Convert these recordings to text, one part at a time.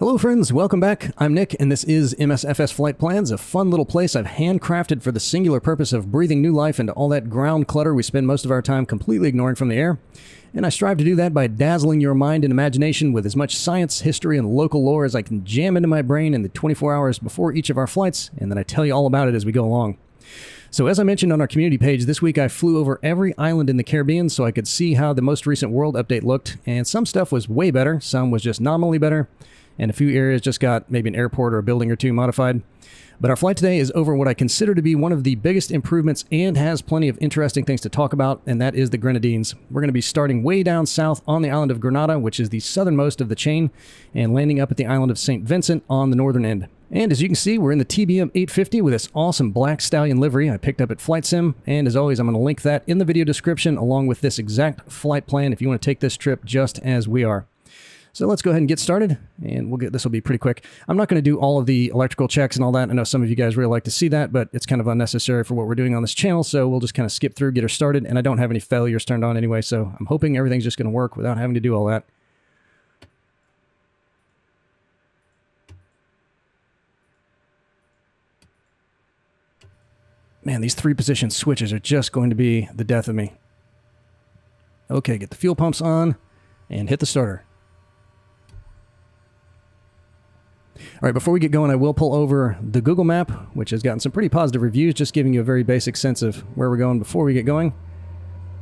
Hello friends, welcome back. I'm Nick, and this is MSFS Flight Plans, a fun little place I've handcrafted for the singular purpose of breathing new life into all that ground clutter we spend most of our time completely ignoring from the air. And I strive to do that by dazzling your mind and imagination with as much science, history, and local lore as I can jam into my brain in the 24 hours before each of our flights, and then I tell you all about it as we go along. So as I mentioned on our community page, this week I flew over every island in the Caribbean so I could see how the most recent World Update looked, and some stuff was way better, some was just nominally better, and a few areas just got maybe an airport or a building or two modified. But our flight today is over what I consider to be one of the biggest improvements and has plenty of interesting things to talk about, and that is the Grenadines. We're going to be starting way down south on the island of Grenada, which is the southernmost of the chain, and landing up at the island of St. Vincent on the northern end. And as you can see, we're in the TBM 850 with this awesome black Stallion livery I picked up at Flight Sim, and as always, I'm going to link that in the video description along with this exact flight plan if you want to take this trip just as we are. So let's go ahead and get started, and this will be pretty quick. I'm not going to do all of the electrical checks and all that. I know some of you guys really like to see that, but it's kind of unnecessary for what we're doing on this channel, so we'll just kind of skip through, get her started, and I don't have any failures turned on anyway, so I'm hoping everything's just going to work without having to do all that. Man, these 3-position switches are just going to be the death of me. Okay, get the fuel pumps on, and hit the starter. All right, before we get going, I will pull over the Google Map, which has gotten some pretty positive reviews, just giving you a very basic sense of where we're going before we get going.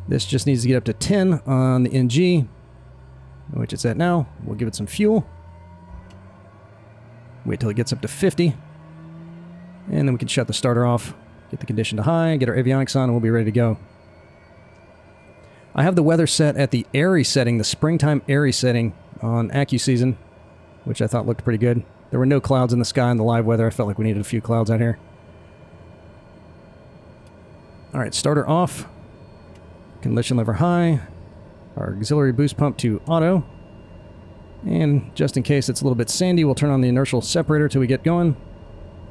This just needs to get up to 10 on the NG, which it's at now. We'll give it some fuel. Wait till it gets up to 50. And then we can shut the starter off, get the condition to high, get our avionics on, and we'll be ready to go. I have the weather set at the airy setting, the springtime airy setting on AccuSeason, which I thought looked pretty good. There were no clouds in the sky in the live weather. I felt like we needed a few clouds out here. All right, starter off. Condition lever high. Our auxiliary boost pump to auto. And just in case it's a little bit sandy, we'll turn on the inertial separator till we get going.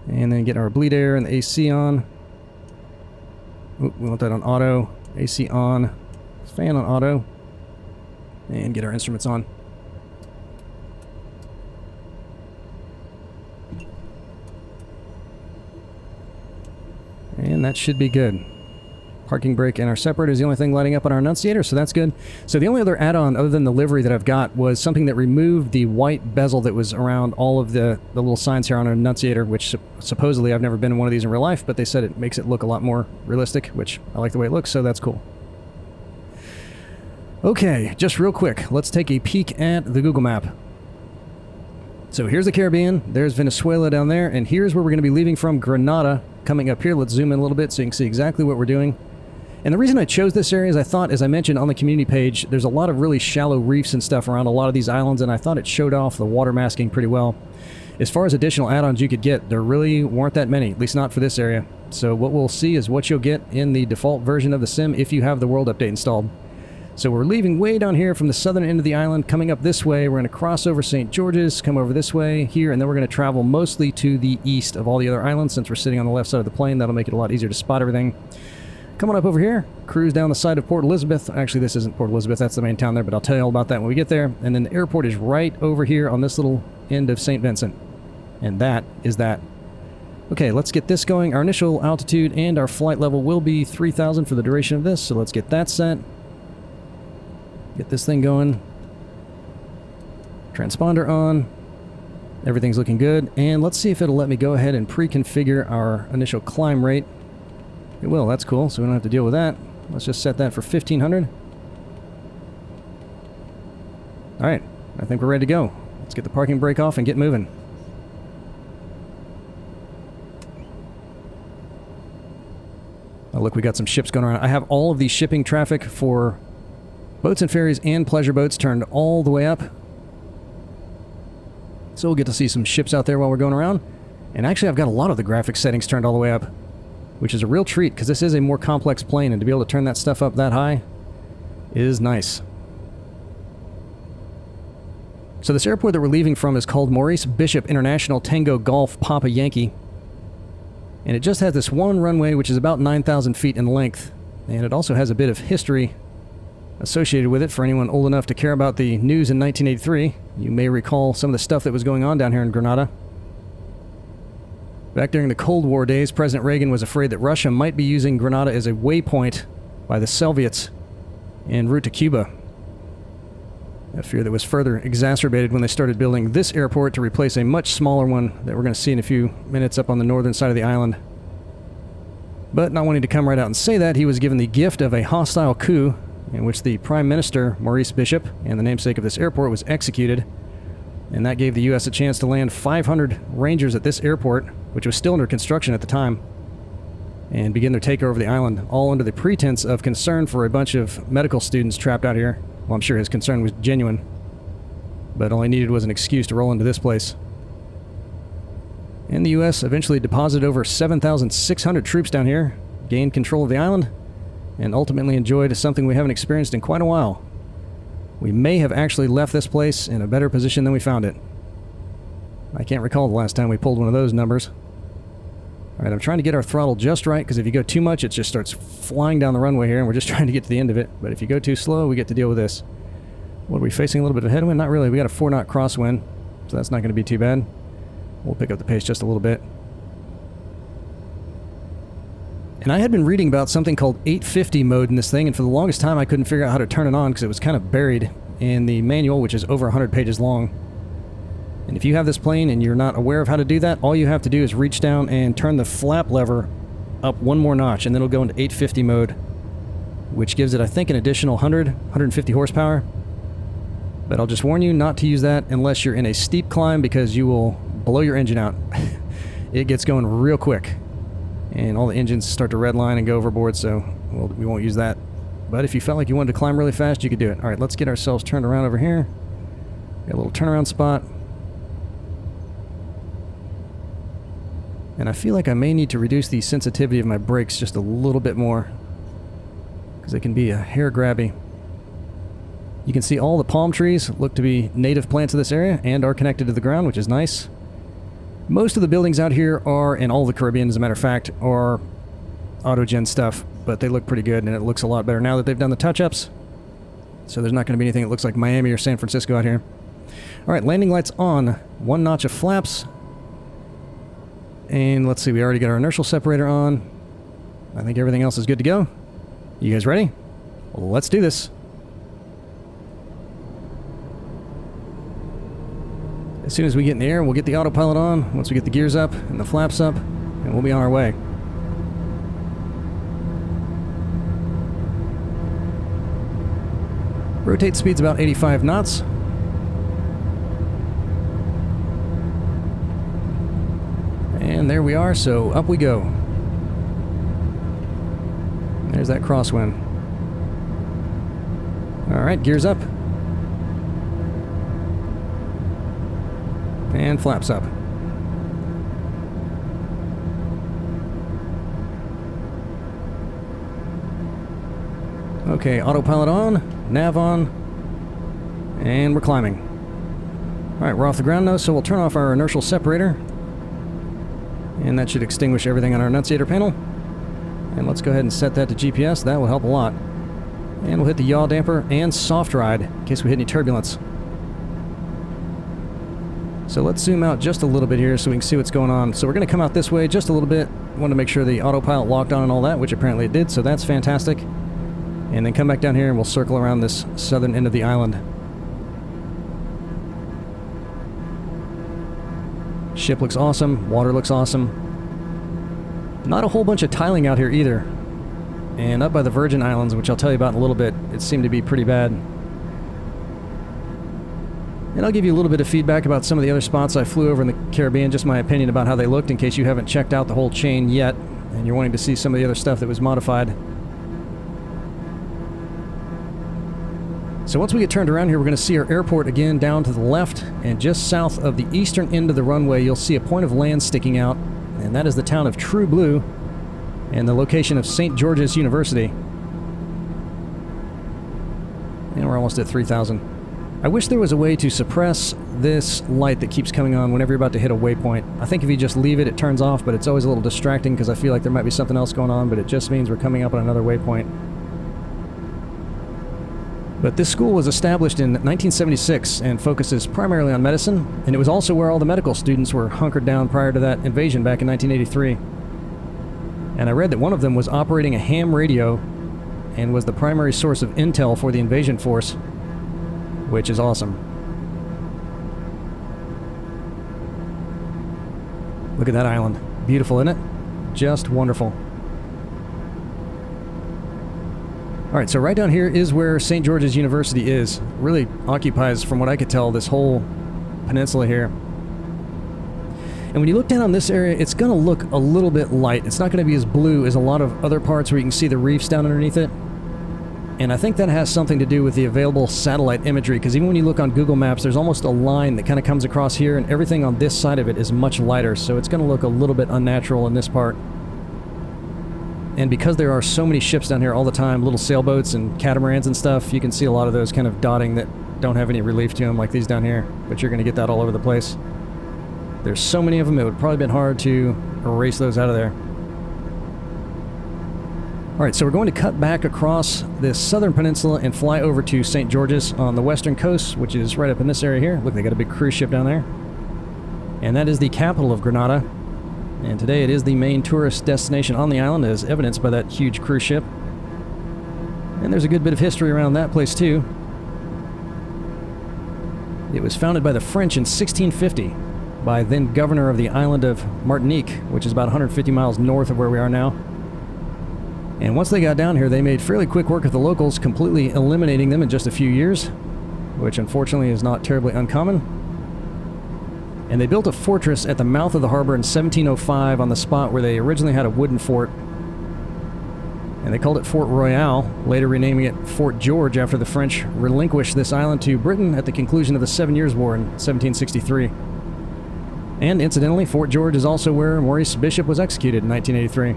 And then get our bleed air and the AC on. Ooh, we want that on auto. AC on. Fan on auto. And get our instruments on. And that should be good. Parking brake and our separator is the only thing lighting up on our Annunciator, so that's good. So the only other add-on other than the livery that I've got was something that removed the white bezel that was around all of the little signs here on our Annunciator, which supposedly I've never been in one of these in real life, but they said it makes it look a lot more realistic, which I like the way it looks, so that's cool. Okay, just real quick, let's take a peek at the Google Map. So here's the Caribbean, there's Venezuela down there, and here's where we're going to be leaving from, Grenada. Coming up here, let's zoom in a little bit so you can see exactly what we're doing. And the reason I chose this area is I thought, as I mentioned on the community page, there's a lot of really shallow reefs and stuff around a lot of these islands, and I thought it showed off the water masking pretty well. As far as additional add-ons you could get, there really weren't that many, at least not for this area. So what we'll see is what you'll get in the default version of the sim if you have the World Update installed. So we're leaving way down here from the southern end of the island, coming up this way. We're going to cross over St. George's, come over this way here, and then we're going to travel mostly to the east of all the other islands. Since we're sitting on the left side of the plane, that'll make it a lot easier to spot everything. Coming up over here, cruise down the side of Port Elizabeth. Actually, this isn't Port Elizabeth, that's the main town there, but I'll tell you all about that when we get there. And then the airport is right over here on this little end of St. Vincent. And that is that. Okay, let's get this going. Our initial altitude and our flight level will be 3,000 for the duration of this, so let's get that set. Get this thing going. Transponder on. Everything's looking good. And let's see if it'll let me go ahead and pre-configure our initial climb rate. It will, that's cool, so we don't have to deal with that. Let's just set that for 1,500. Alright, I think we're ready to go. Let's get the parking brake off and get moving. Oh, look, we got some ships going around. I have all of the shipping traffic for boats and ferries and pleasure boats turned all the way up. So we'll get to see some ships out there while we're going around. And actually I've got a lot of the graphics settings turned all the way up, which is a real treat because this is a more complex plane, and to be able to turn that stuff up that high is nice. So this airport that we're leaving from is called Maurice Bishop International Tango Golf Papa Yankee. And it just has this one runway which is about 9,000 feet in length. And it also has a bit of history associated with it. For anyone old enough to care about the news in 1983, you may recall some of the stuff that was going on down here in Grenada. Back during the Cold War days, President Reagan was afraid that Russia might be using Grenada as a waypoint by the Soviets en route to Cuba. A fear that was further exacerbated when they started building this airport to replace a much smaller one that we're going to see in a few minutes up on the northern side of the island. But not wanting to come right out and say that, he was given the gift of a hostile coup in which the Prime Minister, Maurice Bishop, and the namesake of this airport, was executed. And that gave the U.S. a chance to land 500 Rangers at this airport, which was still under construction at the time, and begin their takeover of the island, all under the pretense of concern for a bunch of medical students trapped out here. Well, I'm sure his concern was genuine, but all he needed was an excuse to roll into this place. And the U.S. eventually deposited over 7,600 troops down here, gained control of the island, and ultimately enjoyed something we haven't experienced in quite a while. We may have actually left this place in a better position than we found it. I can't recall the last time we pulled one of those numbers. Alright, I'm trying to get our throttle just right, because if you go too much, it just starts flying down the runway here, and we're just trying to get to the end of it. But if you go too slow, we get to deal with this. What, are we facing a little bit of a headwind? Not really. We got a 4-knot crosswind, so that's not going to be too bad. We'll pick up the pace just a little bit. And I had been reading about something called 850 mode in this thing, and for the longest time I couldn't figure out how to turn it on because it was kind of buried in the manual, which is over 100 pages long. And if you have this plane and you're not aware of how to do that, all you have to do is reach down and turn the flap lever up one more notch, and then it'll go into 850 mode, which gives it, I think, an additional 150 horsepower. But I'll just warn you not to use that unless you're in a steep climb, because you will blow your engine out. It gets going real quick, and all the engines start to redline and go overboard, so we won't use that. But if you felt like you wanted to climb really fast, you could do it. Alright, let's get ourselves turned around over here. Got a little turnaround spot. And I feel like I may need to reduce the sensitivity of my brakes just a little bit more, because they can be a hair grabby. You can see all the palm trees look to be native plants of this area and are connected to the ground, which is nice. Most of the buildings out here are, and all the Caribbean as a matter of fact, are autogen stuff, but they look pretty good, and it looks a lot better now that they've done the touch-ups. So there's not going to be anything that looks like Miami or San Francisco out here. Alright, landing lights on. One notch of flaps. And let's see, we already got our inertial separator on. I think everything else is good to go. You guys ready? Let's do this. As soon as we get in the air, we'll get the autopilot on. Once we get the gears up and the flaps up, and we'll be on our way. Rotate speed's about 85 knots. And there we are, so up we go. There's that crosswind. Alright, gears up. And flaps up. Okay, autopilot on, nav on, and we're climbing. Alright, we're off the ground now, so we'll turn off our inertial separator. And that should extinguish everything on our Annunciator panel. And let's go ahead and set that to GPS. That will help a lot. And we'll hit the yaw damper and soft ride in case we hit any turbulence. So let's zoom out just a little bit here so we can see what's going on. So we're going to come out this way just a little bit. Want to make sure the autopilot locked on and all that, which apparently it did, so that's fantastic. And then come back down here and we'll circle around this southern end of the island. Ship looks awesome, water looks awesome. Not a whole bunch of tiling out here either. And up by the Virgin Islands, which I'll tell you about in a little bit, it seemed to be pretty bad. And I'll give you a little bit of feedback about some of the other spots I flew over in the Caribbean, just my opinion about how they looked, in case you haven't checked out the whole chain yet, and you're wanting to see some of the other stuff that was modified. So once we get turned around here, we're going to see our airport again down to the left, and just south of the eastern end of the runway, you'll see a point of land sticking out, and that is the town of True Blue, and the location of St. George's University. And we're almost at 3,000. I wish there was a way to suppress this light that keeps coming on whenever you're about to hit a waypoint. I think if you just leave it, it turns off, but it's always a little distracting because I feel like there might be something else going on, but it just means we're coming up on another waypoint. But this school was established in 1976 and focuses primarily on medicine, and it was also where all the medical students were hunkered down prior to that invasion back in 1983. And I read that one of them was operating a ham radio and was the primary source of intel for the invasion force, which is awesome. Look at that island. Beautiful, isn't it? Just wonderful. Alright, so right down here is where St. George's University is. Really occupies, from what I could tell, this whole peninsula here. And when you look down on this area, it's going to look a little bit light. It's not going to be as blue as a lot of other parts where you can see the reefs down underneath it. And I think that has something to do with the available satellite imagery, because even when you look on Google Maps, there's almost a line that kind of comes across here, and everything on this side of it is much lighter, so it's going to look a little bit unnatural in this part. And because there are so many ships down here all the time, little sailboats and catamarans and stuff, you can see a lot of those kind of dotting that don't have any relief to them, like these down here, but you're going to get that all over the place. There's so many of them, it would probably have been hard to erase those out of there. Alright, so we're going to cut back across this southern peninsula and fly over to St. George's on the western coast, which is right up in this area here. Look, they got a big cruise ship down there. And that is the capital of Grenada. And today it is the main tourist destination on the island, as evidenced by that huge cruise ship. And there's a good bit of history around that place too. It was founded by the French in 1650 by then governor of the island of Martinique, which is about 150 miles north of where we are now. And once they got down here, they made fairly quick work of the locals, completely eliminating them in just a few years, which unfortunately is not terribly uncommon. And they built a fortress at the mouth of the harbor in 1705 on the spot where they originally had a wooden fort. And they called it Fort Royal, later renaming it Fort George after the French relinquished this island to Britain at the conclusion of the 7 Years' War in 1763. And incidentally, Fort George is also where Maurice Bishop was executed in 1983.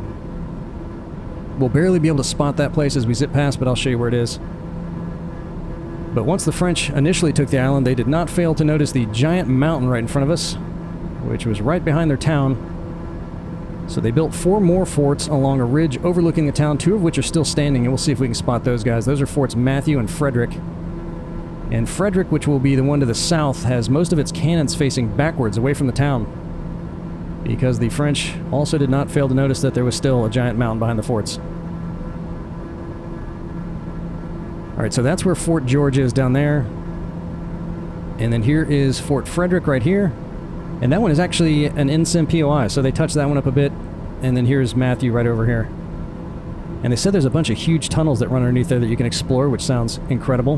We'll barely be able to spot that place as we zip past, but I'll show you where it is. But once the French initially took the island, they did not fail to notice the giant mountain right in front of us, which was right behind their town. So they built 4 more forts along a ridge overlooking the town, 2 of which are still standing, and we'll see if we can spot those guys. Those are Forts Matthew and Frederick. And Frederick, which will be the one to the south, has most of its cannons facing backwards away from the town, because the French also did not fail to notice that there was still a giant mountain behind the forts. Alright, so that's where Fort George is down there. And then here is Fort Frederick right here. And that one is actually an ensign POI, so they touched that one up a bit. And then here's Matthew right over here. And they said there's a bunch of huge tunnels that run underneath there that you can explore, which sounds incredible.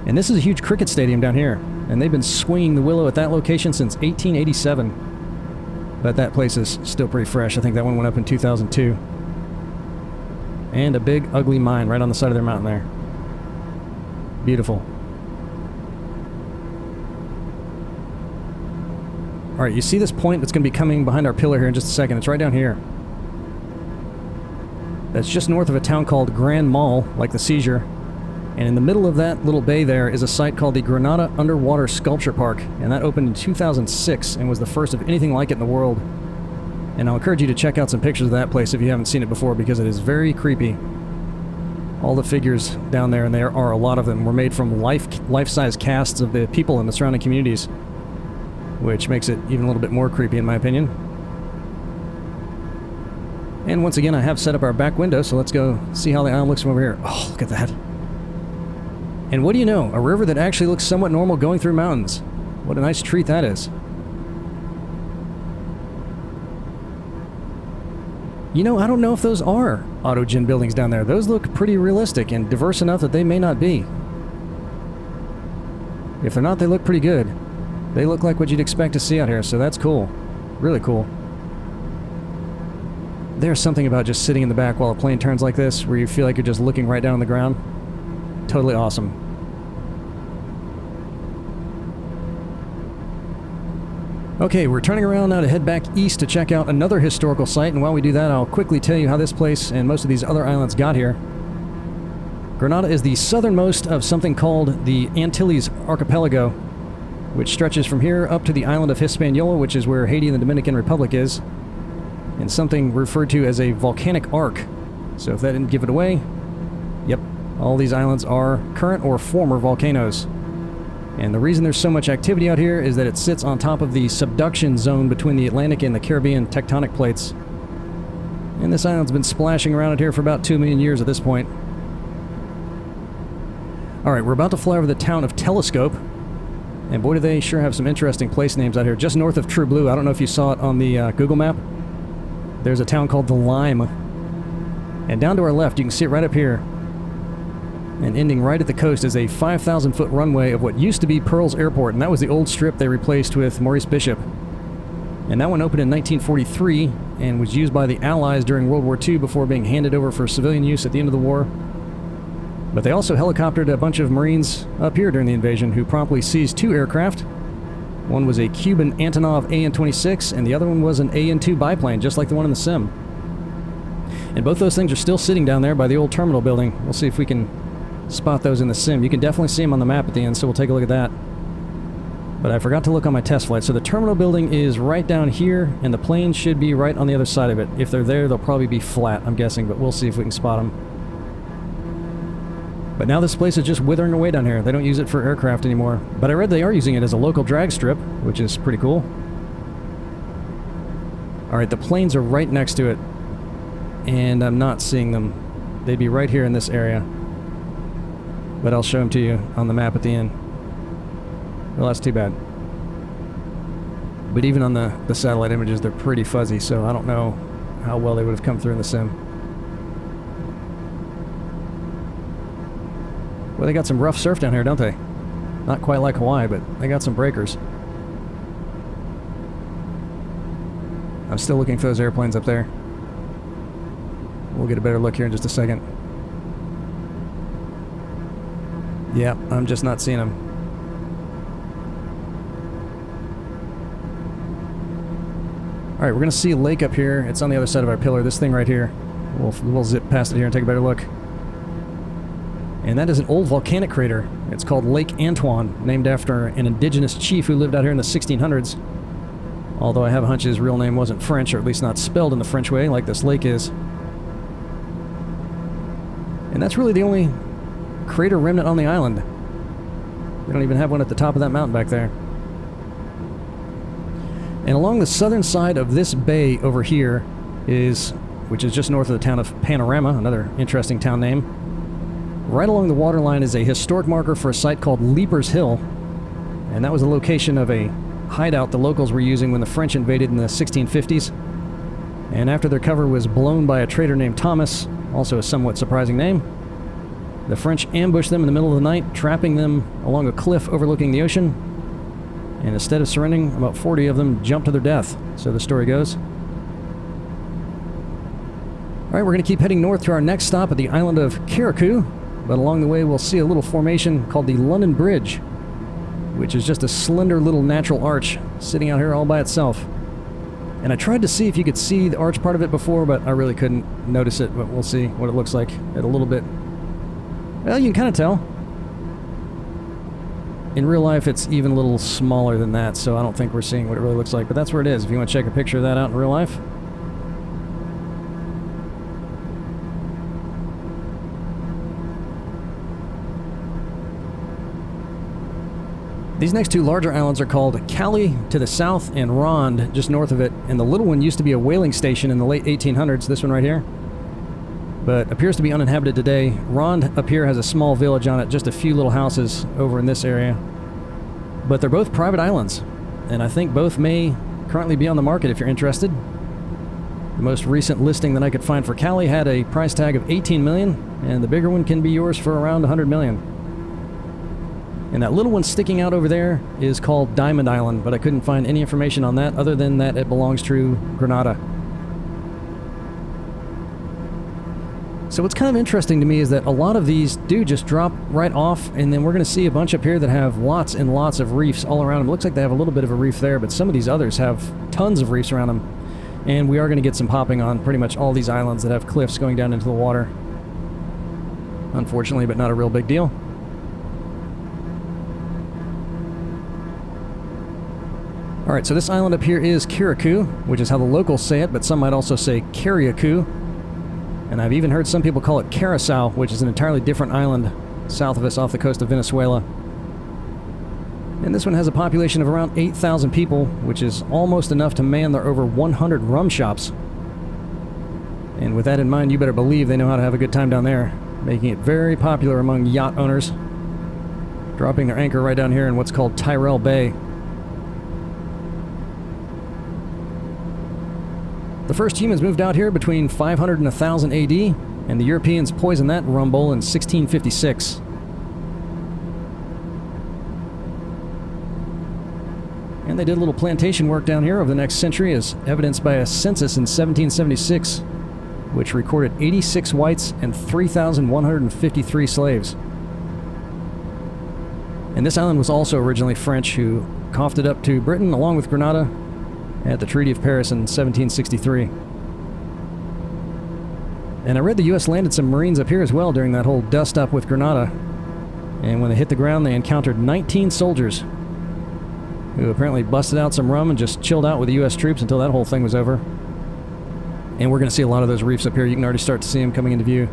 And this is a huge cricket stadium down here. And they've been swinging the willow at that location since 1887. But that place is still pretty fresh. I think that one went up in 2002. And a big, ugly mine right on the side of their mountain there. Beautiful. Alright, you see this point that's going to be coming behind our pillar here in just a second. It's right down here. That's just north of a town called Grand Mall, like the seizure. And in the middle of that little bay there is a site called the Grenada Underwater Sculpture Park, and that opened in 2006 and was the first of anything like it in the world. And I'll encourage you to check out some pictures of that place if you haven't seen it before, because it is very creepy. All the figures down there, and there are a lot of them, were made from life-size casts of the people in the surrounding communities, which makes it even a little bit more creepy in my opinion. And once again, I have set up our back window, so let's go see how the island looks from over here. Oh, look at that. And what do you know? A river that actually looks somewhat normal going through mountains. What a nice treat that is. You know, I don't know if those are autogen buildings down there. Those look pretty realistic and diverse enough that they may not be. If they're not, they look pretty good. They look like what you'd expect to see out here, so that's cool. Really cool. There's something about just sitting in the back while a plane turns like this, where you feel like you're just looking right down on the ground. Totally awesome. Okay, we're turning around now to head back east to check out another historical site, and while we do that, I'll quickly tell you how this place and most of these other islands got here. Grenada is the southernmost of something called the Antilles Archipelago, which stretches from here up to the island of Hispaniola, which is where Haiti and the Dominican Republic is, and something referred to as a volcanic arc. So if that didn't give it away, yep, All these islands are current or former volcanoes. And the reason there's so much activity out here is that it sits on top of the subduction zone between the Atlantic and the Caribbean tectonic plates. And this island's been splashing around out here for about 2 million years at this point. Alright, we're about to fly over the town of Telescope. And boy, do they sure have some interesting place names out here. Just north of True Blue, I don't know if you saw it on the Google map. There's a town called The Lime. And down to our left, you can see it right up here. And ending right at the coast is a 5,000-foot runway of what used to be Pearl's Airport, and that was the old strip they replaced with Maurice Bishop. And that one opened in 1943 and was used by the Allies during World War II before being handed over for civilian use at the end of the war. But they also helicoptered a bunch of Marines up here during the invasion who promptly seized 2 aircraft. One was a Cuban Antonov AN-26 and the other one was an AN-2 biplane, just like the one in the sim. And both those things are still sitting down there by the old terminal building. We'll see if we can spot those in the sim. You can definitely see them on the map at the end, so we'll take a look at that. But I forgot to look on my test flight. So the terminal building is right down here, and the planes should be right on the other side of it. If they're there, they'll probably be flat, I'm guessing, but we'll see if we can spot them. But now this place is just withering away down here. They don't use it for aircraft anymore. But I read they are using it as a local drag strip, which is pretty cool. Alright, the planes are right next to it. And I'm not seeing them. They'd be right here in this area. But I'll show them to you on the map at the end. Well, that's too bad. But even on the satellite images, they're pretty fuzzy, so I don't know how well they would have come through in the sim. Well, they got some rough surf down here, don't they? Not quite like Hawaii, but they got some breakers. I'm still looking for those airplanes up there. We'll get a better look here in just a second. Yeah, I'm just not seeing them. Alright, we're going to see a lake up here. It's on the other side of our pillar, this thing right here. We'll zip past it here and take a better look. And that is an old volcanic crater. It's called Lake Antoine, named after an indigenous chief who lived out here in the 1600s. Although I have a hunch his real name wasn't French, or at least not spelled in the French way, like this lake is. And that's really the only crater remnant on the island. They don't even have one at the top of that mountain back there. And along the southern side of this bay over here which is just north of the town of Panorama, another interesting town name. Right along the waterline is a historic marker for a site called Leaper's Hill. And that was the location of a hideout the locals were using when the French invaded in the 1650s. And after their cover was blown by a trader named Thomas, also a somewhat surprising name, the French ambushed them in the middle of the night, trapping them along a cliff overlooking the ocean. And instead of surrendering, about 40 of them jumped to their death, so the story goes. Alright, we're going to keep heading north to our next stop at the island of Kirikou, but along the way we'll see a little formation called the London Bridge, which is just a slender little natural arch sitting out here all by itself. And I tried to see if you could see the arch part of it before, but I really couldn't notice it, but we'll see what it looks like at a little bit. Well, you can kind of tell. In real life, it's even a little smaller than that, so I don't think we're seeing what it really looks like, but that's where it is, if you want to check a picture of that out in real life. These next 2 larger islands are called Cali to the south and Ronde just north of it, and the little one used to be a whaling station in the late 1800s, this one right here, but appears to be uninhabited today. Ronde up here has a small village on it, just a few little houses over in this area. But they're both private islands, and I think both may currently be on the market if you're interested. The most recent listing that I could find for Cali had a price tag of $18 million, and the bigger one can be yours for around $100 million. And that little one sticking out over there is called Diamond Island, but I couldn't find any information on that other than that it belongs to Grenada. So what's kind of interesting to me is that a lot of these do just drop right off, and then we're going to see a bunch up here that have lots and lots of reefs all around them. It looks like they have a little bit of a reef there, but some of these others have tons of reefs around them. And we are going to get some popping on pretty much all these islands that have cliffs going down into the water. Unfortunately, but not a real big deal. Alright, so this island up here is Kirikou, which is how the locals say it, but some might also say Kiriakou. And I've even heard some people call it Curacao, which is an entirely different island south of us off the coast of Venezuela. And this one has a population of around 8,000 people, which is almost enough to man their over 100 rum shops. And with that in mind, you better believe they know how to have a good time down there, making it very popular among yacht owners, dropping their anchor right down here in what's called Tyrell Bay. The first humans moved out here between 500 and 1000 AD, and the Europeans poisoned that rum bowl in 1656. And they did a little plantation work down here over the next century, as evidenced by a census in 1776, which recorded 86 whites and 3,153 slaves. And this island was also originally French, who coughed it up to Britain along with Grenada at the Treaty of Paris in 1763. And I read the U.S. landed some Marines up here as well during that whole dust-up with Grenada. And when they hit the ground, they encountered 19 soldiers who apparently busted out some rum and just chilled out with the U.S. troops until that whole thing was over. And we're going to see a lot of those reefs up here. You can already start to see them coming into view.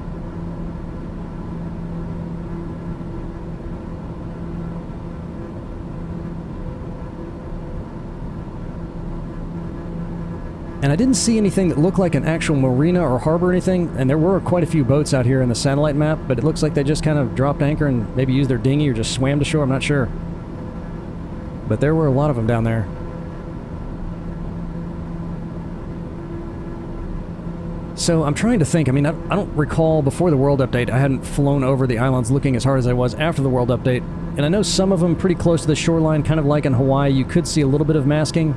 And I didn't see anything that looked like an actual marina or harbor or anything, and there were quite a few boats out here in the satellite map, but it looks like they just kind of dropped anchor and maybe used their dinghy or just swam to shore, I'm not sure. But there were a lot of them down there. So I'm trying to think, I mean, I don't recall before the World Update, I hadn't flown over the islands looking as hard as I was after the World Update, and I know some of them pretty close to the shoreline, kind of like in Hawaii, you could see a little bit of masking.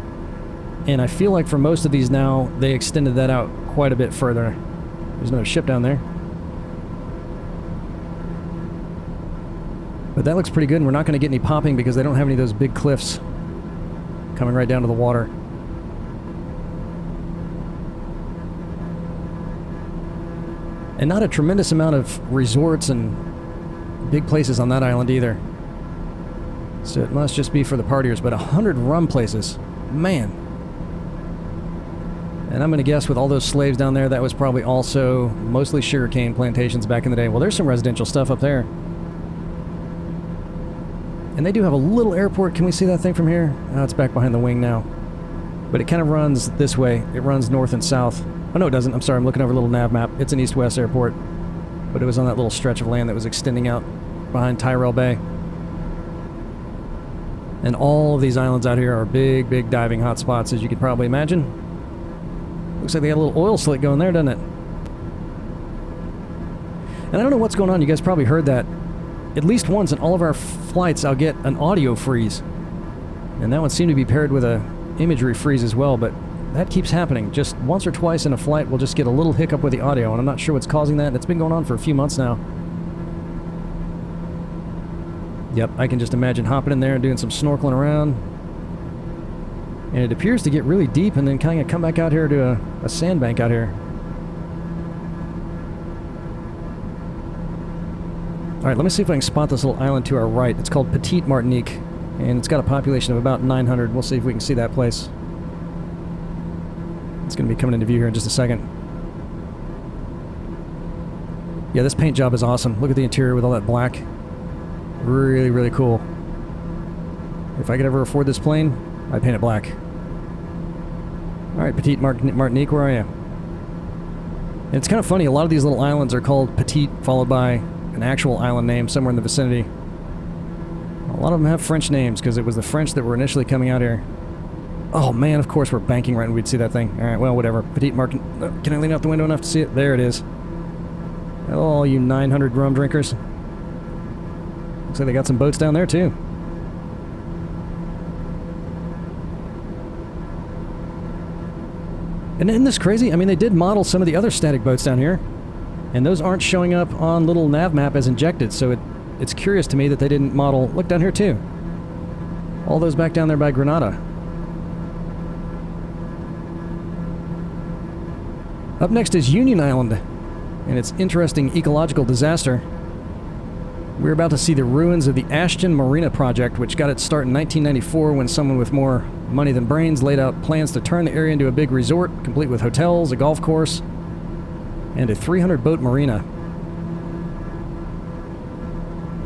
And I feel like for most of these now, they extended that out quite a bit further. There's another ship down there. But that looks pretty good, and we're not going to get any popping because they don't have any of those big cliffs coming right down to the water. And not a tremendous amount of resorts and big places on that island either. So it must just be for the partiers, but 100 rum places. Man. And I'm going to guess with all those slaves down there, that was probably also mostly sugarcane plantations back in the day. Well, there's some residential stuff up there. And they do have a little airport. Can we see that thing from here? Oh, it's back behind the wing now. But it kind of runs this way. It runs north and south. Oh, no, it doesn't. I'm sorry, I'm looking over a little NavMap. It's an east-west airport. But it was on that little stretch of land that was extending out behind Tyrell Bay. And all of these islands out here are big, big diving hotspots, as you could probably imagine. Looks like they got a little oil slick going there, doesn't it? And I don't know what's going on. You guys probably heard that. At least once in all of our flights, I'll get an audio freeze. And that one seemed to be paired with a imagery freeze as well, but that keeps happening. Just once or twice in a flight, we'll just get a little hiccup with the audio, and I'm not sure what's causing that. It's been going on for a few months now. Yep, I can just imagine hopping in there and doing some snorkeling around. And it appears to get really deep and then kind of come back out here to a sandbank out here. Alright, let me see if I can spot this little island to our right. It's called Petite Martinique, and it's got a population of about 900. We'll see if we can see that place. It's going to be coming into view here in just a second. Yeah, this paint job is awesome. Look at the interior with all that black. Really, really cool. If I could ever afford this plane, I'd paint it black. Alright, Petite Martinique, where are you? And it's kind of funny, a lot of these little islands are called Petite, followed by an actual island name somewhere in the vicinity. A lot of them have French names, because it was the French that were initially coming out here. Oh man, of course we're banking right when we'd see that thing. Alright, well, whatever. Petite Martinique. Can I lean out the window enough to see it? There it is. Oh, you 900 rum drinkers. Looks like they got some boats down there, too. And isn't this crazy? I mean, they did model some of the other static boats down here, and those aren't showing up on little NavMap as injected, so it's curious to me that they didn't model... Look down here, too. All those back down there by Grenada. Up next is Union Island, and its interesting ecological disaster. We're about to see the ruins of the Ashton Marina project, which got its start in 1994 when someone with more money than brains laid out plans to turn the area into a big resort, complete with hotels, a golf course, and a 300-boat marina.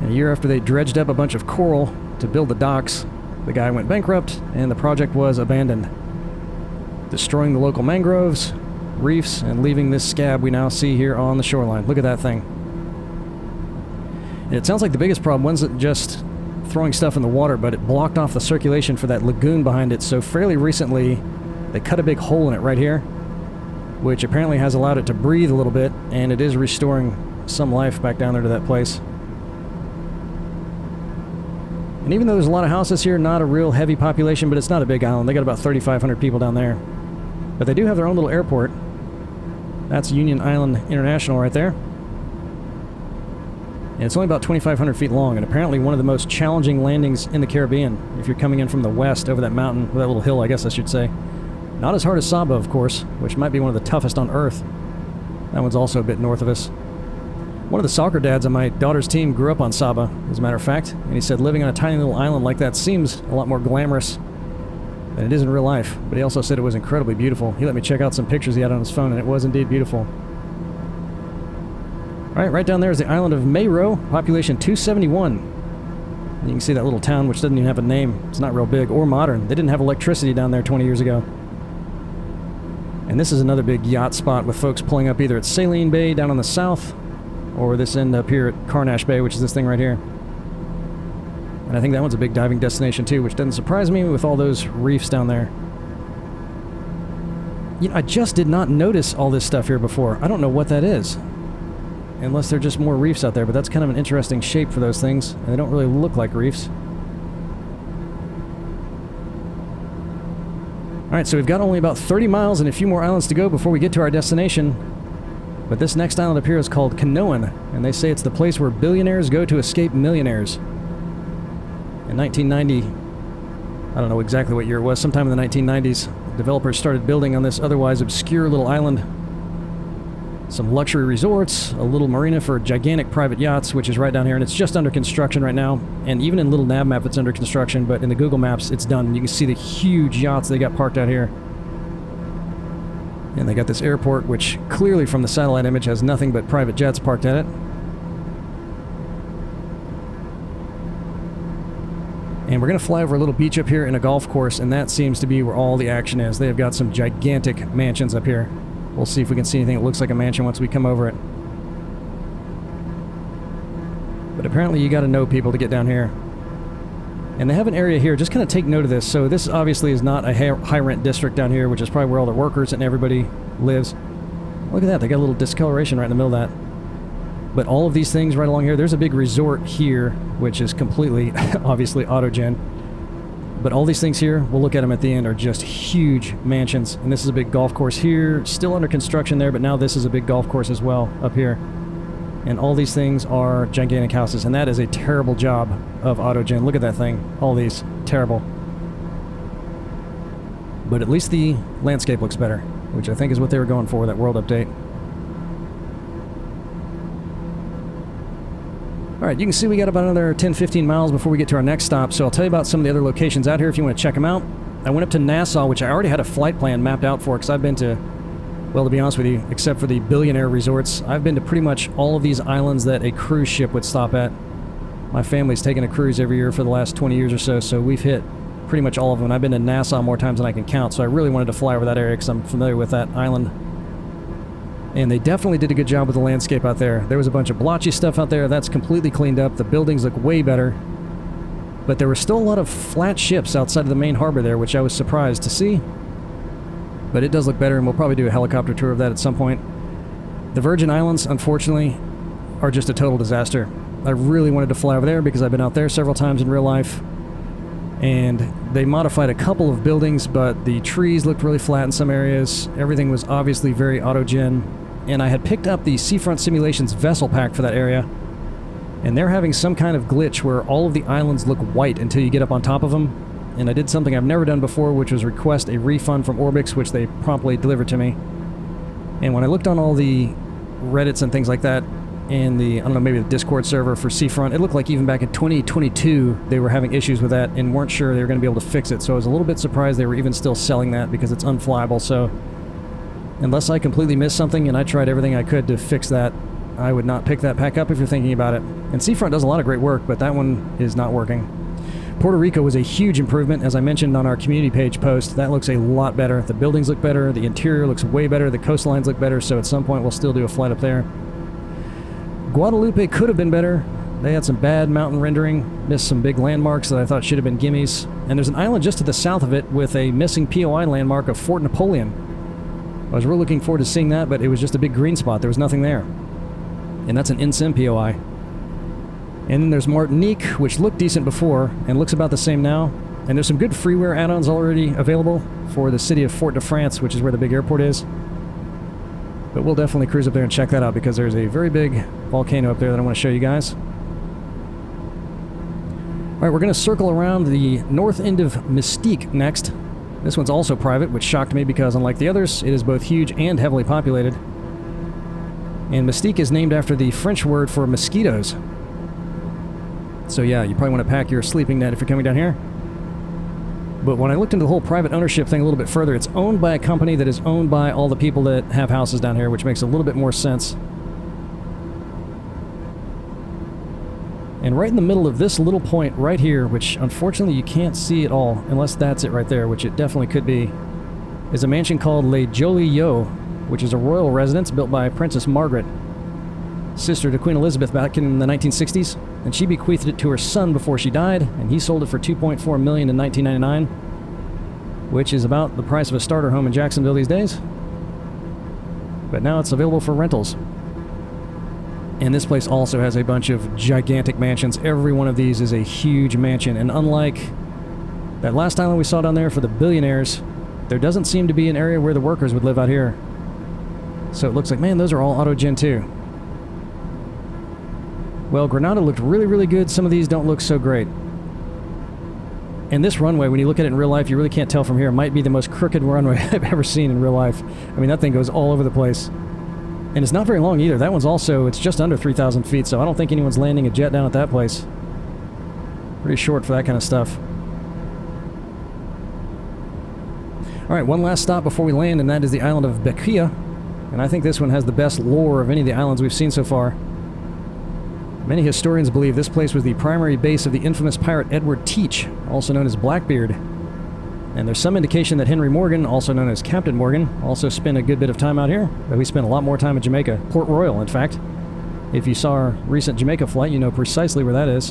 And a year after they dredged up a bunch of coral to build the docks, the guy went bankrupt and the project was abandoned, destroying the local mangroves, reefs, and leaving this scab we now see here on the shoreline. Look at that thing. And it sounds like the biggest problem wasn't just throwing stuff in the water, but it blocked off the circulation for that lagoon behind it, so fairly recently they cut a big hole in it right here, which apparently has allowed it to breathe a little bit, and it is restoring some life back down there to that place. And even though there's a lot of houses here, not a real heavy population, but it's not a big island. They got about 3,500 people down there. But they do have their own little airport. That's Union Island International right there. And it's only about 2,500 feet long, and apparently one of the most challenging landings in the Caribbean, if you're coming in from the west over that mountain, or that little hill, I guess I should say. Not as hard as Saba, of course, which might be one of the toughest on Earth. That one's also a bit north of us. One of the soccer dads on my daughter's team grew up on Saba, as a matter of fact, and he said living on a tiny little island like that seems a lot more glamorous than it is in real life, but he also said it was incredibly beautiful. He let me check out some pictures he had on his phone, and it was indeed beautiful. Alright, right down there is the island of Mayro, population 271. And you can see that little town, which doesn't even have a name. It's not real big or modern. They didn't have electricity down there 20 years ago. And this is another big yacht spot with folks pulling up either at Saline Bay down on the south, or this end up here at Carnash Bay, which is this thing right here. And I think that one's a big diving destination too, which doesn't surprise me with all those reefs down there. You know, I just did not notice all this stuff here before. I don't know what that is. Unless they're just more reefs out there, but that's kind of an interesting shape for those things, and they don't really look like reefs. Alright, so we've got only about 30 miles and a few more islands to go before we get to our destination. But this next island up here is called Canoan, and they say it's the place where billionaires go to escape millionaires. In 1990, I don't know exactly what year it was, sometime in the 1990s, developers started building on this otherwise obscure little island some luxury resorts, a little marina for gigantic private yachts, which is right down here, and it's just under construction right now. And even in little NavMap, it's under construction, but in the Google Maps, it's done. You can see the huge yachts they got parked out here. And they got this airport, which clearly from the satellite image has nothing but private jets parked at it. And we're going to fly over a little beach up here in a golf course, and that seems to be where all the action is. They have got some gigantic mansions up here. We'll see if we can see anything that looks like a mansion once we come over it. But apparently you got to know people to get down here. And they have an area here, just kind of take note of this. So this obviously is not a high-rent district down here, which is probably where all the workers and everybody lives. Look at that, they got a little discoloration right in the middle of that. But all of these things right along here, there's a big resort here, which is completely, obviously, autogen. But all these things here, we'll look at them at the end, are just huge mansions. And this is a big golf course here, still under construction there, but now this is a big golf course as well up here. And all these things are gigantic houses, and that is a terrible job of autogen. Look at that thing. All these. Terrible. But at least the landscape looks better, which I think is what they were going for with that World Update. Alright, you can see we got about another 10-15 miles before we get to our next stop, so I'll tell you about some of the other locations out here if you want to check them out. I went up to Nassau, which I already had a flight plan mapped out for, because I've been to, well, to be honest with you, except for the Billionaire resorts, I've been to pretty much all of these islands that a cruise ship would stop at. My family's taken a cruise every year for the last 20 years or so, so we've hit pretty much all of them. I've been to Nassau more times than I can count, so I really wanted to fly over that area because I'm familiar with that island. And they definitely did a good job with the landscape out there. There was a bunch of blotchy stuff out there. That's completely cleaned up. The buildings look way better. But there were still a lot of flat ships outside of the main harbor there, which I was surprised to see. But it does look better, and we'll probably do a helicopter tour of that at some point. The Virgin Islands, unfortunately, are just a total disaster. I really wanted to fly over there because I've been out there several times in real life. And they modified a couple of buildings, but the trees looked really flat in some areas. Everything was obviously very autogen. And I had picked up the Seafront Simulations vessel pack for that area, and they're having some kind of glitch where all of the islands look white until you get up on top of them. And I did something I've never done before, which was request a refund from Orbix, which they promptly delivered to me. And when I looked on all the Reddits and things like that, and the, I don't know, maybe the Discord server for Seafront, it looked like even back in 2022 they were having issues with that and weren't sure they were going to be able to fix it. So I was a little bit surprised they were even still selling that because it's unflyable. So Unless I completely missed something, and I tried everything I could to fix that, I would not pick that pack up if you're thinking about it. And Seafront does a lot of great work, but that one is not working. Puerto Rico was a huge improvement, as I mentioned on our community page post. That looks a lot better. The buildings look better, the interior looks way better, the coastlines look better, so at some point we'll still do a flight up there. Guadalupe could have been better. They had some bad mountain rendering, missed some big landmarks that I thought should have been gimmies. And there's an island just to the south of it with a missing POI landmark of Fort Napoleon. I was really looking forward to seeing that, but it was just a big green spot. There was nothing there. And that's an in-sim POI. And then there's Martinique, which looked decent before, and looks about the same now. And there's some good freeware add-ons already available for the city of Fort-de-France, which is where the big airport is. But we'll definitely cruise up there and check that out, because there's a very big volcano up there that I want to show you guys. Alright, we're going to circle around the north end of Mystique next. This one's also private, which shocked me because, unlike the others, it is both huge and heavily populated. And Mystique is named after the French word for mosquitoes. So yeah, you probably want to pack your sleeping net if you're coming down here. But when I looked into the whole private ownership thing a little bit further, it's owned by a company that is owned by all the people that have houses down here, which makes a little bit more sense. And right in the middle of this little point right here, which unfortunately you can't see at all, unless that's it right there, which it definitely could be, is a mansion called Les Joliot, which is a royal residence built by Princess Margaret, sister to Queen Elizabeth back in the 1960s. And she bequeathed it to her son before she died, and he sold it for $2.4 million in 1999, which is about the price of a starter home in Jacksonville these days. But now it's available for rentals. And this place also has a bunch of gigantic mansions. Every one of these is a huge mansion, and unlike that last island we saw down there for the billionaires, there doesn't seem to be an area where the workers would live out here. So it looks like, man, those are all auto-gen too. Well, Grenada looked really, really good. Some of these don't look so great. And this runway, when you look at it in real life, you really can't tell from here. It might be the most crooked runway I've ever seen in real life. I mean, that thing goes all over the place. And it's not very long either. That one's also, it's just under 3,000 feet, so I don't think anyone's landing a jet down at that place. Pretty short for that kind of stuff. Alright, one last stop before we land, and that is the island of Bequia. And I think this one has the best lore of any of the islands we've seen so far. Many historians believe this place was the primary base of the infamous pirate Edward Teach, also known as Blackbeard. And there's some indication that Henry Morgan, also known as Captain Morgan, also spent a good bit of time out here, but we spent a lot more time in Jamaica. Port Royal, in fact. If you saw our recent Jamaica flight, you know precisely where that is.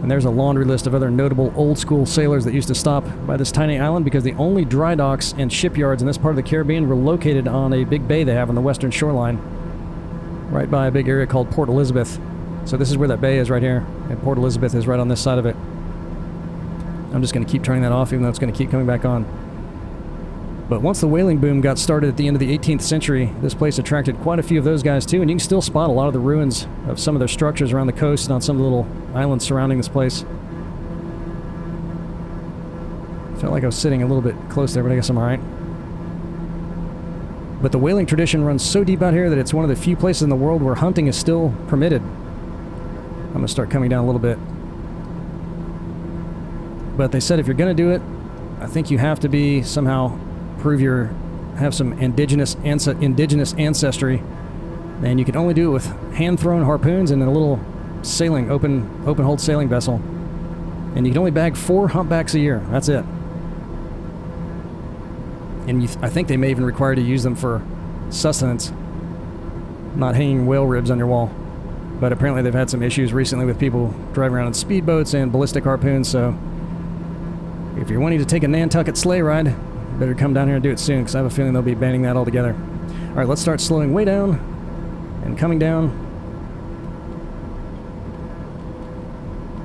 And there's a laundry list of other notable old-school sailors that used to stop by this tiny island, because the only dry docks and shipyards in this part of the Caribbean were located on a big bay they have on the western shoreline, right by a big area called Port Elizabeth. So this is where that bay is right here, and Port Elizabeth is right on this side of it. I'm just going to keep turning that off, even though it's going to keep coming back on. But once the whaling boom got started at the end of the 18th century, this place attracted quite a few of those guys too, and you can still spot a lot of the ruins of some of their structures around the coast and on some of the little islands surrounding this place. Felt like I was sitting a little bit close there, but I guess I'm alright. But the whaling tradition runs so deep out here that it's one of the few places in the world where hunting is still permitted. I'm going to start coming down a little bit. But they said if you're going to do it, I think you have to be somehow have some indigenous ancestry, and you can only do it with hand-thrown harpoons and in a little sailing open hold sailing vessel. And you can only bag 4 humpbacks a year. That's it. And I think they may even require you to use them for sustenance, not hanging whale ribs on your wall. But apparently they've had some issues recently with people driving around in speedboats and ballistic harpoons, so if you're wanting to take a Nantucket sleigh ride, you better come down here and do it soon, because I have a feeling they'll be banning that altogether. Alright, let's start slowing way down and coming down,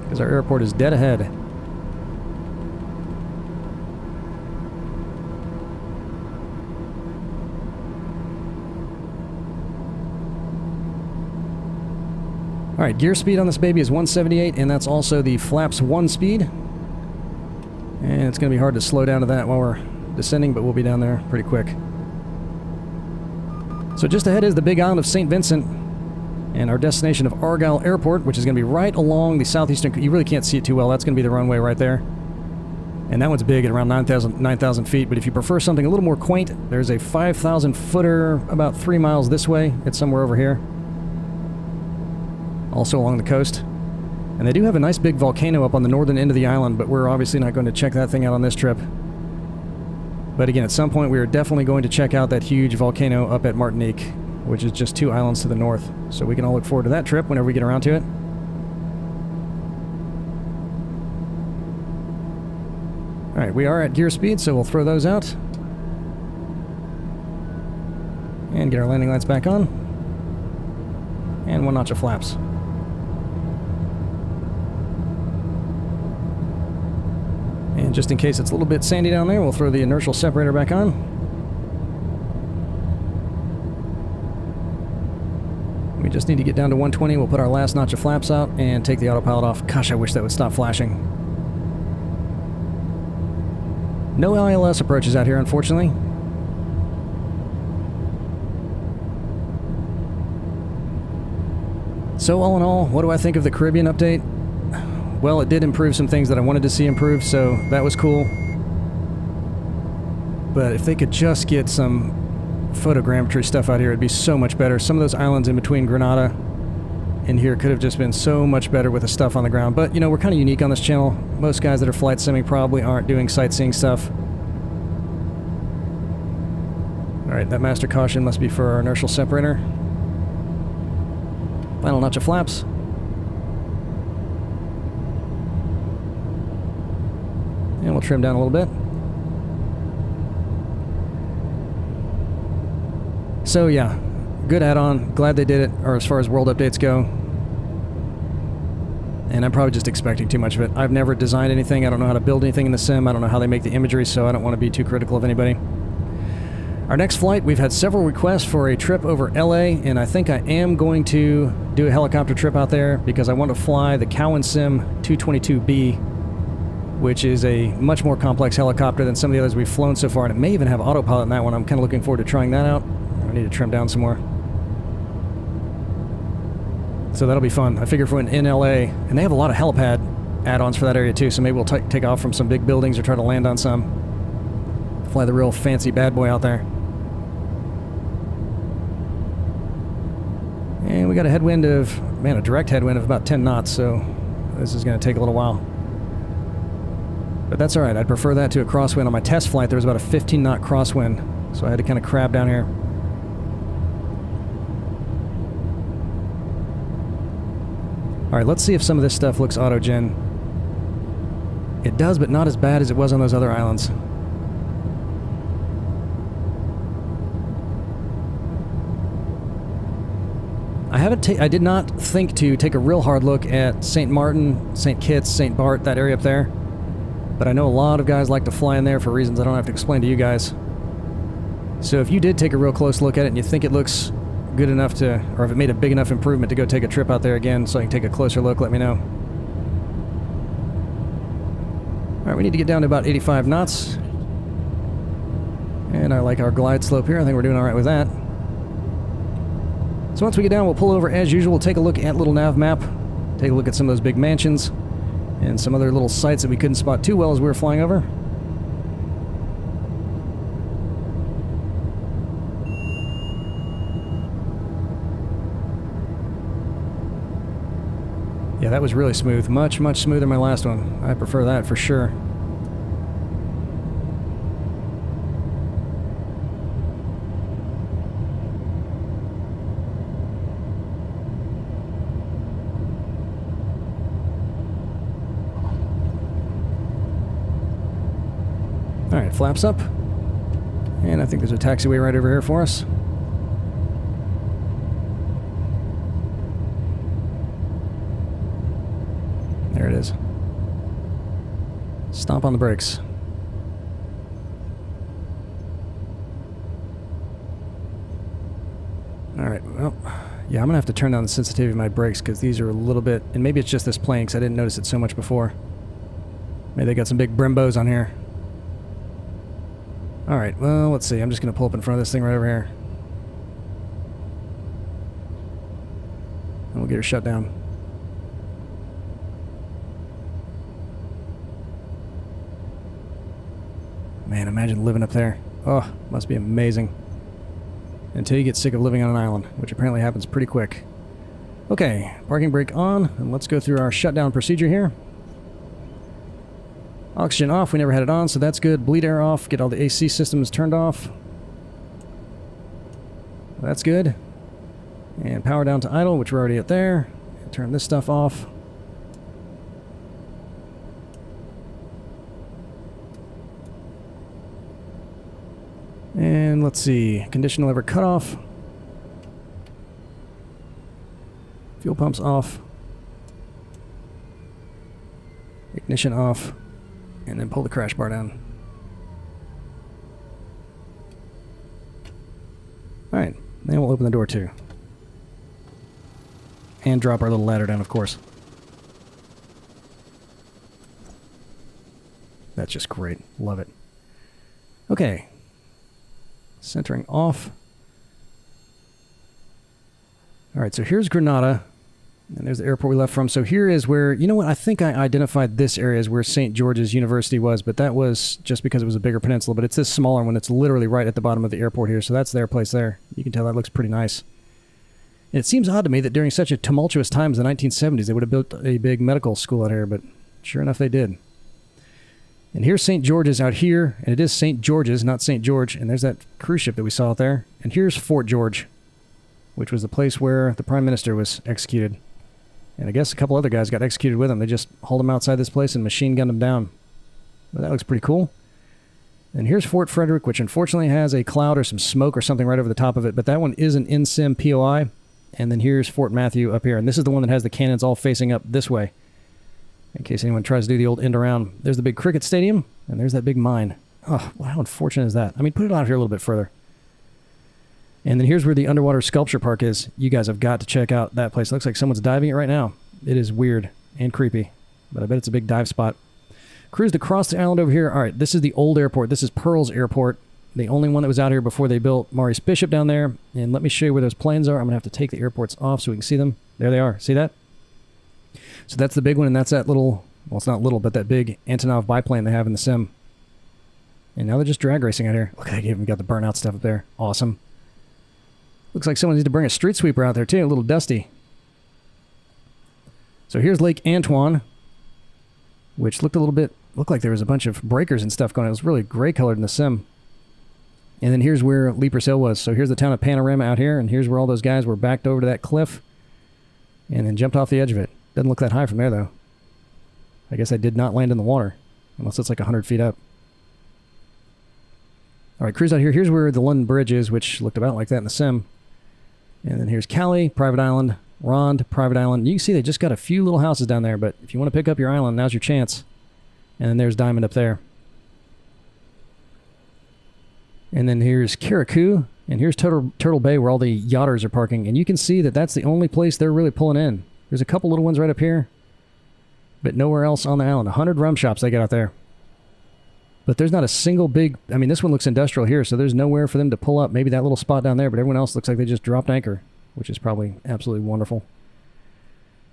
because our airport is dead ahead. Alright, gear speed on this baby is 178, and that's also the flaps 1 speed. And it's going to be hard to slow down to that while we're descending, but we'll be down there pretty quick. So just ahead is the big island of St. Vincent, and our destination of Argyle Airport, which is going to be right along the southeastern... You really can't see it too well. That's going to be the runway right there. And that one's big at around 9,000 feet, but if you prefer something a little more quaint, there's a 5,000 footer about 3 miles this way. It's somewhere over here. Also along the coast. And they do have a nice big volcano up on the northern end of the island, but we're obviously not going to check that thing out on this trip. But again, at some point we are definitely going to check out that huge volcano up at Martinique, which is just 2 islands to the north. So we can all look forward to that trip whenever we get around to it. Alright, we are at gear speed, so we'll throw those out. And get our landing lights back on. And 1 notch of flaps. And just in case it's a little bit sandy down there, we'll throw the inertial separator back on. We just need to get down to 120. We'll put our last notch of flaps out and take the autopilot off. Gosh, I wish that would stop flashing. No ILS approaches out here, unfortunately. So all in all, what do I think of the Caribbean update? Well, it did improve some things that I wanted to see improved, so that was cool. But if they could just get some photogrammetry stuff out here, it'd be so much better. Some of those islands in between Grenada and here could have just been so much better with the stuff on the ground. But, you know, we're kind of unique on this channel. Most guys that are flight simming probably aren't doing sightseeing stuff. Alright, that master caution must be for our inertial separator. Final notch of flaps. And we'll trim down a little bit. So yeah, good add-on. Glad they did it, or as far as world updates go. And I'm probably just expecting too much of it. I've never designed anything. I don't know how to build anything in the sim. I don't know how they make the imagery, so I don't want to be too critical of anybody. Our next flight, we've had several requests for a trip over LA, and I think I am going to do a helicopter trip out there because I want to fly the Cowan Sim 222B, which is a much more complex helicopter than some of the others we've flown so far, and it may even have autopilot in that one. I'm kind of looking forward to trying that out. I need to trim down some more. So that'll be fun. I figure if we're in LA, and they have a lot of helipad add-ons for that area too, so maybe we'll take off from some big buildings or try to land on some. Fly the real fancy bad boy out there. And we got a headwind of, man, a direct headwind of about 10 knots, so this is going to take a little while. But that's alright, I'd prefer that to a crosswind. On my test flight, there was about a 15-knot crosswind, so I had to kind of crab down here. Alright, let's see if some of this stuff looks auto-gen. It does, but not as bad as it was on those other islands. I did not think to take a real hard look at St. Martin, St. Kitts, St. Bart, that area up there. But I know a lot of guys like to fly in there for reasons I don't have to explain to you guys. So if you did take a real close look at it and you think it looks good enough to, or if it made a big enough improvement to go take a trip out there again so I can take a closer look, let me know. Alright, we need to get down to about 85 knots. And I like our glide slope here. I think we're doing alright with that. So once we get down, we'll pull over as usual. We'll take a look at little NavMap. Take a look at some of those big mansions. And some other little sites that we couldn't spot too well as we were flying over. Yeah, that was really smooth. Much, much smoother than my last one. I prefer that for sure. Alright, flaps up. And I think there's a taxiway right over here for us. There it is. Stomp on the brakes. Alright, well, yeah, I'm going to have to turn down the sensitivity of my brakes because these are a little bit, and maybe it's just this plane because I didn't notice it so much before. Maybe they got some big Brembos on here. Alright, well, let's see. I'm just going to pull up in front of this thing right over here. And we'll get her shut down. Man, imagine living up there. Oh, must be amazing. Until you get sick of living on an island, which apparently happens pretty quick. Okay, parking brake on, and let's go through our shutdown procedure here. Oxygen off, we never had it on, so that's good. Bleed air off, get all the AC systems turned off. That's good. And power down to idle, which we're already at there. Turn this stuff off. And let's see, condition lever cut off. Fuel pumps off. Ignition off. And then pull the crash bar down. Alright, then we'll open the door too. And drop our little ladder down, of course. That's just great. Love it. Okay. Centering off. Alright, so here's Grenada. And there's the airport we left from. So here is where, you know what, I think I identified this area as where St. George's University was, but that was just because it was a bigger peninsula. But it's this smaller one. It's literally right at the bottom of the airport here. So that's their place there. You can tell that looks pretty nice. And it seems odd to me that during such a tumultuous time as the 1970s, they would have built a big medical school out here, but sure enough they did. And here's St. George's out here, and it is St. George's, not St. George, and there's that cruise ship that we saw out there. And here's Fort George, which was the place where the Prime Minister was executed. And I guess a couple other guys got executed with him. They just hauled him outside this place and machine gunned him down. Well, that looks pretty cool. And here's Fort Frederick, which unfortunately has a cloud or some smoke or something right over the top of it, but that one is an in-sim POI. And then here's Fort Matthew up here, and this is the one that has the cannons all facing up this way. In case anyone tries to do the old end around. There's the big cricket stadium, and there's that big mine. Oh, well, how unfortunate is that? I mean, put it out here a little bit further. And then here's where the underwater sculpture park is. You guys have got to check out that place. It looks like someone's diving it right now. It is weird and creepy, but I bet it's a big dive spot. Cruised across the island over here. All right, this is the old airport. This is Pearl's Airport, the only one that was out here before they built Maurice Bishop down there. And let me show you where those planes are. I'm going to have to take the airports off so we can see them. There they are. See that? So that's the big one, and that's that little, well, it's not little, but that big Antonov biplane they have in the sim. And now they're just drag racing out here. Look, they even got the burnout stuff up there. Awesome. Looks like someone needs to bring a street sweeper out there, too. A little dusty. So here's Lake Antoine, which looked like there was a bunch of breakers and stuff going on. It was really gray colored in the sim. And then here's where Leapers Hill was. So here's the town of Panorama out here, and here's where all those guys were backed over to that cliff and then jumped off the edge of it. Doesn't look that high from there, though. I guess I did not land in the water, unless it's like 100 feet up. All right, cruise out here. Here's where the London Bridge is, which looked about like that in the sim. And then here's Cali, private island. Ronde, private island. You can see they just got a few little houses down there, but if you want to pick up your island, now's your chance. And then there's Diamond up there. And then here's Carriacou, and here's Turtle Bay where all the yachters are parking. And you can see that that's the only place they're really pulling in. There's a couple little ones right up here, but nowhere else on the island. 100 rum shops they got out there. But there's not a single big... I mean, this one looks industrial here, so there's nowhere for them to pull up. Maybe that little spot down there, but everyone else looks like they just dropped anchor, which is probably absolutely wonderful.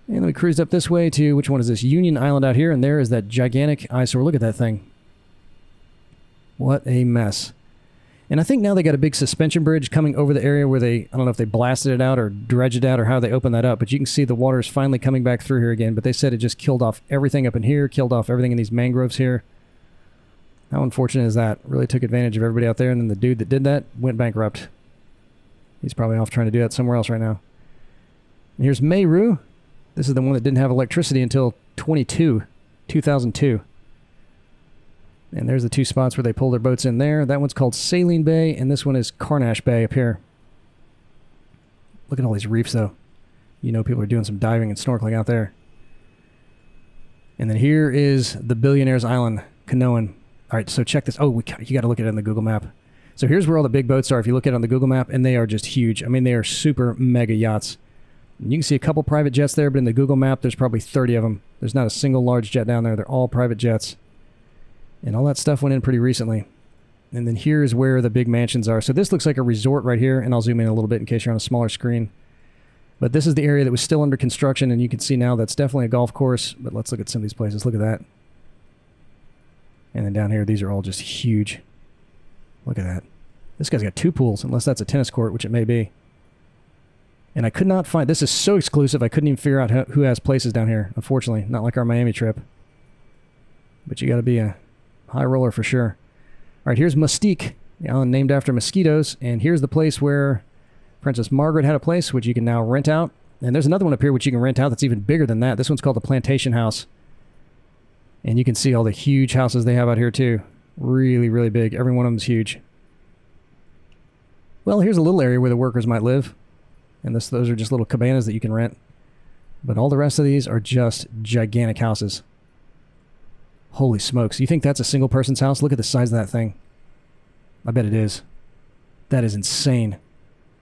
And then we cruised up this way to... Which one is this? Union Island out here, and there is that gigantic eyesore. Look at that thing. What a mess. And I think now they got a big suspension bridge coming over the area where they... I don't know if they blasted it out or dredged it out or how they opened that up, but you can see the water is finally coming back through here again. But they said it just killed off everything up in here, killed off everything in these mangroves here. How unfortunate is that? Really took advantage of everybody out there, and then the dude that did that went bankrupt. He's probably off trying to do that somewhere else right now. And here's Meru. This is the one that didn't have electricity until 2002. And there's the two spots where they pull their boats in there. That one's called Saline Bay, and this one is Carnash Bay up here. Look at all these reefs, though. You know people are doing some diving and snorkeling out there. And then here is the Billionaire's Island, Canoan. All right, so check this. Oh, you got to look at it on the Google map. So here's where all the big boats are if you look at it on the Google map, and they are just huge. I mean, they are super mega yachts. And you can see a couple private jets there, but in the Google map, there's probably 30 of them. There's not a single large jet down there. They're all private jets. And all that stuff went in pretty recently. And then here's where the big mansions are. So this looks like a resort right here, and I'll zoom in a little bit in case you're on a smaller screen. But this is the area that was still under construction, and you can see now that's definitely a golf course. But let's look at some of these places. Look at that. And then down here, these are all just huge. Look at that. This guy's got 2 pools, unless that's a tennis court, which it may be. And I could not find... This is so exclusive, I couldn't even figure out who has places down here, unfortunately. Not like our Miami trip. But you got to be a high roller for sure. All right, here's Mystique, the island named after mosquitoes. And here's the place where Princess Margaret had a place, which you can now rent out. And there's another one up here which you can rent out that's even bigger than that. This one's called the Plantation House. And you can see all the huge houses they have out here too. Really, really big. Every one of them's huge. Well, here's a little area where the workers might live. And those are just little cabanas that you can rent. But all the rest of these are just gigantic houses. Holy smokes. You think that's a single person's house? Look at the size of that thing. I bet it is. That is insane.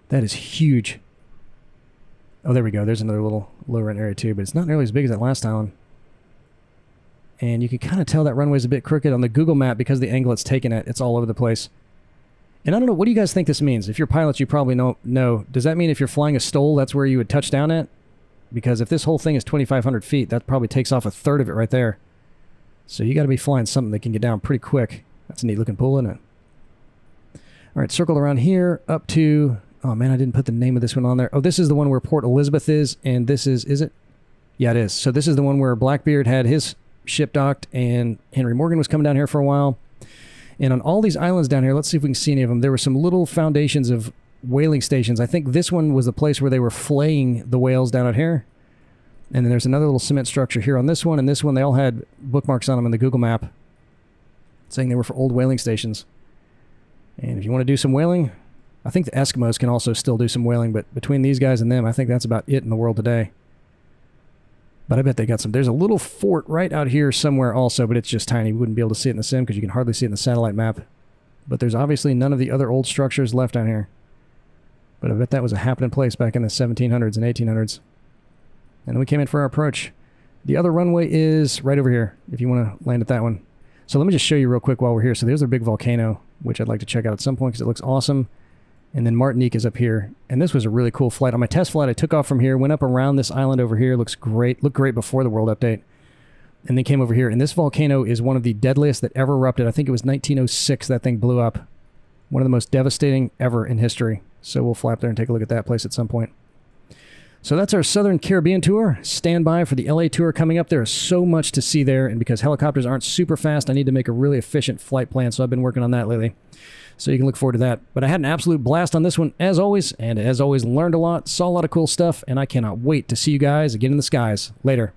That is huge. Oh, there we go. There's another little low rent area too, but it's not nearly as big as that last island. And you can kind of tell that runway's a bit crooked on the Google map because of the angle it's taken at. It's all over the place. And I don't know, what do you guys think this means? If you're pilots, you probably know. Does that mean if you're flying a STOL, that's where you would touch down at? Because if this whole thing is 2,500 feet, that probably takes off a third of it right there. So you got to be flying something that can get down pretty quick. That's a neat looking pool, isn't it? All right, circle around here up to... Oh man, I didn't put the name of this one on there. Oh, this is the one where Port Elizabeth is, and this is it? Yeah, it is. So this is the one where Blackbeard had his ship docked, and Henry Morgan was coming down here for a while. And on all these islands down here, let's see if we can see any of them. There were some little foundations of whaling stations. I think this one was the place where they were flaying the whales down out here. And then there's another little cement structure here on this one, and this one, they all had bookmarks on them in the Google map saying they were for old whaling stations. And if you want to do some whaling, I think the Eskimos can also still do some whaling, but between these guys and them, I think that's about it in the world today. But I bet they got some. There's a little fort right out here somewhere also, but it's just tiny. You wouldn't be able to see it in the sim because you can hardly see it in the satellite map. But there's obviously none of the other old structures left down here. But I bet that was a happening place back in the 1700s and 1800s. And then we came in for our approach. The other runway is right over here, if you want to land at that one. So let me just show you real quick while we're here. So there's their big volcano, which I'd like to check out at some point because it looks awesome. And then Martinique is up here. And this was a really cool flight. On my test flight, I took off from here, went up around this island over here. Looks great. Looked great before the World Update. And then came over here. And this volcano is one of the deadliest that ever erupted. I think it was 1906 that thing blew up. One of the most devastating ever in history. So we'll fly up there and take a look at that place at some point. So that's our Southern Caribbean tour. Stand by for the LA tour coming up. There is so much to see there. And because helicopters aren't super fast, I need to make a really efficient flight plan. So I've been working on that lately. So you can look forward to that. But I had an absolute blast on this one, as always. And as always, learned a lot, saw a lot of cool stuff. And I cannot wait to see you guys again in the skies. Later.